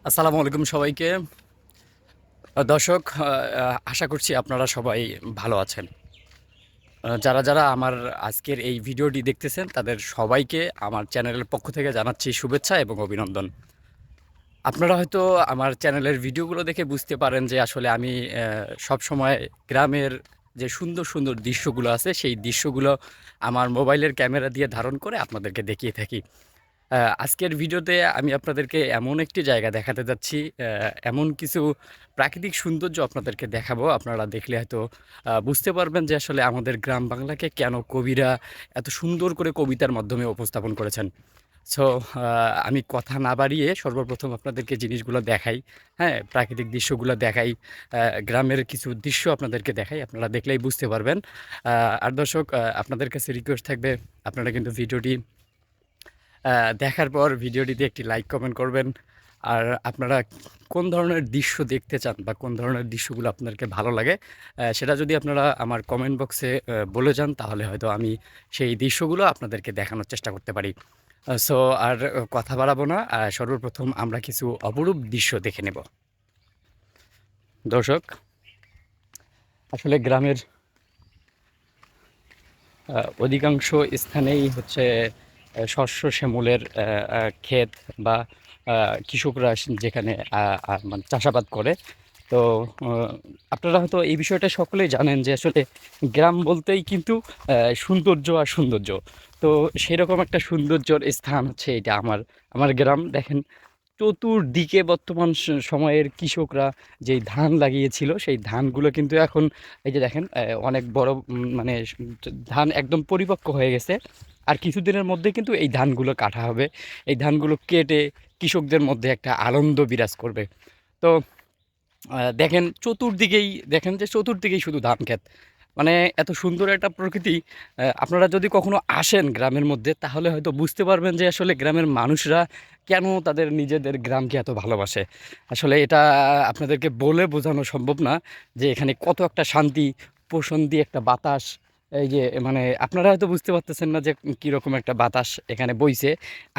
আসসালামু আলাইকুম সবাইকে। দর্শক, আশা করছি আপনারা সবাই ভালো আছেন। যারা আমার আজকের এই ভিডিওটি দেখতেছেন তাদের সবাইকে আমার চ্যানেলের পক্ষ থেকে জানাচ্ছি শুভেচ্ছা এবং অভিনন্দন। আপনারা হয়তো আমার চ্যানেলের ভিডিওগুলো দেখে বুঝতে পারেন যে আসলে আমি সবসময় গ্রামের যে সুন্দর সুন্দর দৃশ্যগুলো আছে সেই দৃশ্যগুলো আমার মোবাইলের ক্যামেরা দিয়ে ধারণ করে আপনাদেরকে দেখিয়ে থাকি। আজকের ভিডিওতে আমি আপনাদেরকে এমন একটি জায়গা দেখাতে যাচ্ছি, এমন কিছু প্রাকৃতিক সৌন্দর্য আপনাদেরকে দেখাবো। আপনারা দেখলে হয়তো বুঝতে পারবেন যে আসলে আমাদের গ্রাম বাংলাকে কেন কবিরা এত সুন্দর করে কবিতার মাধ্যমে উপস্থাপন করেছেন। সো আমি কথা না বাড়িয়ে সর্বপ্রথম আপনাদেরকে জিনিসগুলো দেখাই। হ্যাঁ, প্রাকৃতিক দৃশ্যগুলো দেখাই, গ্রামের কিছু দৃশ্য আপনাদেরকে দেখাই। আপনারা দেখলেই বুঝতে পারবেন। আর দর্শক, আপনাদের কাছে রিকোয়েস্ট থাকবে, আপনারা কিন্তু ভিডিওটি দেখার পর ভিডিওটিতে একটি লাইক কমেন্ট করবেন। আর আপনারা কোন ধরনের দৃশ্য দেখতে চান বা কোন ধরনের দৃশ্যগুলো আপনাদেরকে ভালো লাগে, সেটা যদি আপনারা আমার কমেন্ট বক্সে বলে যান তাহলে হয়তো আমি সেই দৃশ্যগুলো আপনাদেরকে দেখানোর চেষ্টা করতে পারি। সো আর কথা বাড়াবো না, সর্বপ্রথম আমরা কিছু অপরূপ দৃশ্য দেখে নেব। দর্শক, আসলে গ্রামের অধিকাংশ স্থানেই হচ্ছে শস্য শ্যামলের ক্ষেত বা কৃষকরা যেখানে মানে চাষাবাদ করে। তো আহ, আপনারা হয়তো এই বিষয়টা সকলেই জানেন যে আসলে গ্রাম বলতেই কিন্তু সৌন্দর্য আর সৌন্দর্য। তো সেরকম একটা সৌন্দর্যর স্থান হচ্ছে এটা আমার আমার গ্রাম। দেখেন, চতুর্দিকে বর্তমান সময়ের কৃষকরা যেই ধান লাগিয়েছিল সেই ধানগুলো কিন্তু এখন এই যে দেখেন, অনেক বড়, মানে ধান একদম পরিপক্ক হয়ে গেছে। আর কিছুদিনের মধ্যে কিন্তু এই ধানগুলো কাটা হবে। এই ধানগুলো কেটে কৃষকদের মধ্যে একটা আনন্দ বিরাজ করবে। তো দেখেন চতুর্দিকেই, দেখেন যে চতুর্দিকেই শুধু ধান ক্ষেত। মানে এত সুন্দর একটা প্রকৃতি। আপনারা যদি কখনো আসেন গ্রামের মধ্যে তাহলে হয়তো বুঝতে পারবেন যে আসলে গ্রামের মানুষরা কেন তাদের নিজেদের গ্রামকে এত ভালোবাসে। আসলে এটা আপনাদেরকে বলে বোঝানো সম্ভব না যে এখানে কত একটা শান্তি, প্রশান্তি একটা বাতাস। এই যে মানে আপনারা হয়তো বুঝতে পারতেছেন না যে কীরকম একটা বাতাস এখানে বইছে।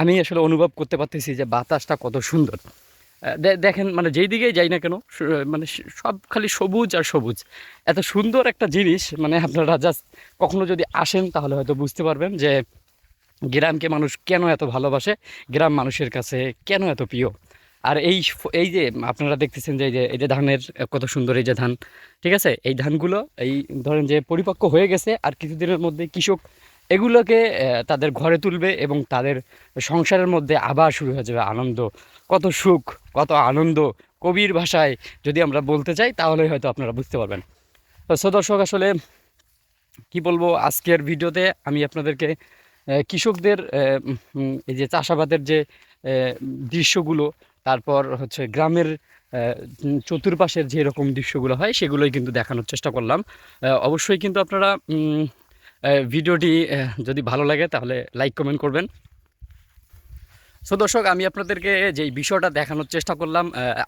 আমি আসলে অনুভব করতে পারতেছি যে বাতাসটা কত সুন্দর। দেখেন, মানে যেই দিকেই যাই না কেন, মানে সব খালি সবুজ আর সবুজ। এত সুন্দর একটা জিনিস, মানে আপনারা জাস্ট কখনো যদি আসেন তাহলে হয়তো বুঝতে পারবেন যে গ্রামকে মানুষ কেন এত ভালোবাসে, গ্রাম মানুষের কাছে কেন এত প্রিয়। আর এই যে আপনারা দেখতেছেন যে এই যে ধানের কত সুন্দর এই যে ধান, ঠিক আছে, এই ধানগুলো এই ধরেন যে পরিপক্ক হয়ে গেছে আর কিছুদিনের মধ্যে কৃষক এগুলোকে তাদের ঘরে তুলবে এবং তাদের সংসারের মধ্যে আবার শুরু হয়ে যাবে আনন্দ। কত সুখ, কত আনন্দ, কবির ভাষায় যদি আমরা বলতে চাই তাহলে হয়তো আপনারা বুঝতে পারবেন। তো দর্শক, আসলে কি বলবো, আজকের ভিডিওতে আমি আপনাদেরকে কৃষকদের এই যে চাষাবাদের যে দৃশ্যগুলো, তারপর হচ্ছে গ্রামের চতুর্পাশের যে রকম দৃশ্যগুলো হয় সেগুলোই কিন্তু দেখানোর চেষ্টা করলাম। অবশ্যই কিন্তু আপনারা ভিডিওটি যদি ভালো লাগে তাহলে লাইক কমেন্ট করবেন। সো দর্শক, আমি আপনাদেরকে যেই বিষয়টা দেখানোর চেষ্টা করলাম,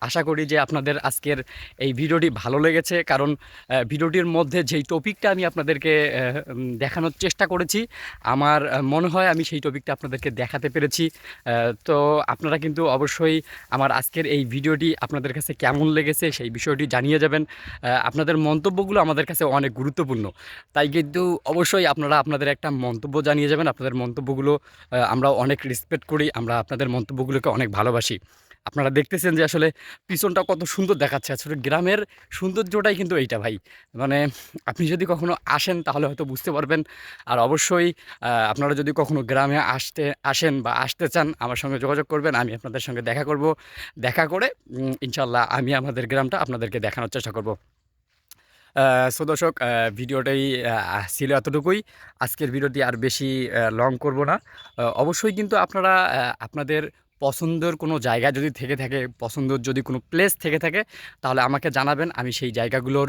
আশা করি যে আপনাদের আজকের এই ভিডিওটি ভালো লেগেছে। কারণ ভিডিওটির মধ্যে যেই টপিকটা আমি আপনাদেরকে দেখানোর চেষ্টা করেছি, আমার মনে হয় আমি সেই টপিকটা আপনাদেরকে দেখাতে পেরেছি। তো আপনারা কিন্তু অবশ্যই আমার আজকের এই ভিডিওটি আপনাদের কাছে কেমন লেগেছে সেই বিষয়টি জানিয়ে যাবেন। আপনাদের মন্তব্যগুলো আমাদের কাছে অনেক গুরুত্বপূর্ণ। তাই কিন্তু অবশ্যই আপনারা আপনাদের একটা মন্তব্য জানিয়ে যাবেন। আপনাদের মন্তব্যগুলো আমরা অনেক রেসপেক্ট করি, আমরা আপনাদের মন্তব্যগুলোকে অনেক ভালোবাসি। আপনারা দেখতেছেন যে আসলে পিছনটা কত সুন্দর দেখাচ্ছে। আসলে গ্রামের সৌন্দর্যটাই কিন্তু এইটা ভাই। মানে আপনি যদি কখনো আসেন তাহলে হয়তো বুঝতে পারবেন। আর অবশ্যই আপনারা যদি কখনো গ্রামে আসেন বা আসতে চান আমার সঙ্গে যোগাযোগ করবেন। আমি আপনাদের সঙ্গে দেখা করব। দেখা করে ইনশাল্লাহ আমি আমাদের গ্রামটা আপনাদেরকে দেখানোর চেষ্টা করব। সো দর্শক, ভিডিওটাই ছিল এতটুকুই। আজকের ভিডিওটি আর বেশি লং করব না। অবশ্যই কিন্তু আপনারা আপনাদের পছন্দের কোনো জায়গা যদি থেকে থাকে, পছন্দের যদি কোনো প্লেস থেকে থাকে তাহলে আমাকে জানাবেন। আমি সেই জায়গাগুলোর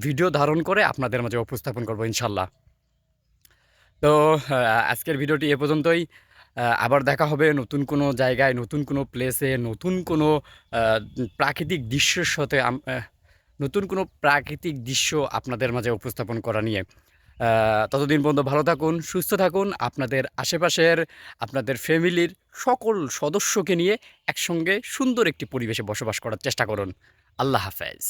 ভিডিও ধারণ করে আপনাদের মাঝে উপস্থাপন করব ইনশাল্লাহ। তো আজকের ভিডিওটি এ পর্যন্তই। আবার দেখা হবে নতুন কোনো জায়গায়, নতুন কোনো প্লেসে, নতুন কোনো প্রাকৃতিক দৃশ্যের সাথে, নতুন কোনো প্রাকৃতিক দৃশ্য আপনাদের মাঝে উপস্থাপন করা নিয়ে। ততদিন পর্যন্ত ভালো থাকুন, সুস্থ থাকুন। আপনাদের আশেপাশের, আপনাদের ফ্যামিলির সকল সদস্যকে নিয়ে একসঙ্গে সুন্দর একটি পরিবেশে বসবাস করার চেষ্টা করুন। আল্লাহ হাফেজ।